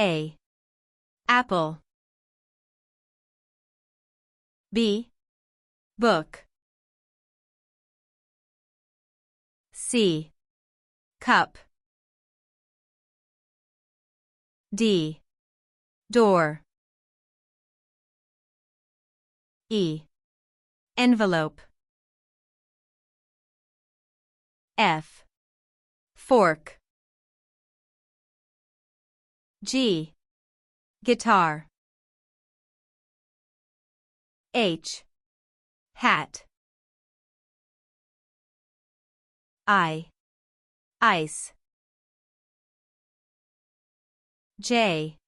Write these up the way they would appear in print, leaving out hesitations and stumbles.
A. Apple. B. Book. C. Cup. D. Door. E. Envelope. F. Fork. G. Guitar. H. Hat. I. Ice. J.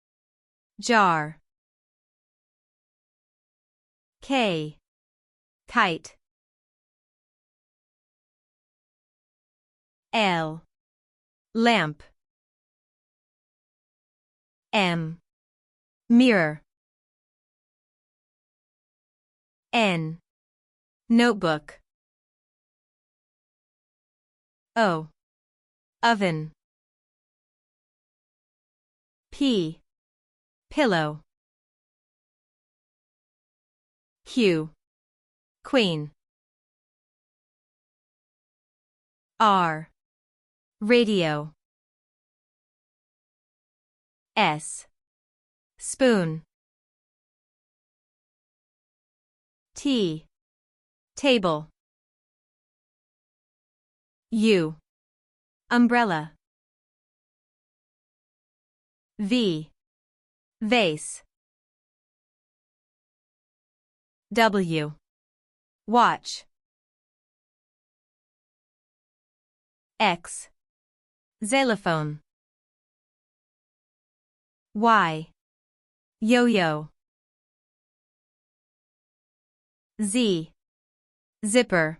Jar. K. Kite. L. Lamp. M. Mirror. N. Notebook. O. Oven. P. Pillow. Q. Queen. R. Radio. S. Spoon. T. Table. U. Umbrella. V. Vase. W. Watch. X. Xylophone. Y. Yo-yo. Z. Zipper.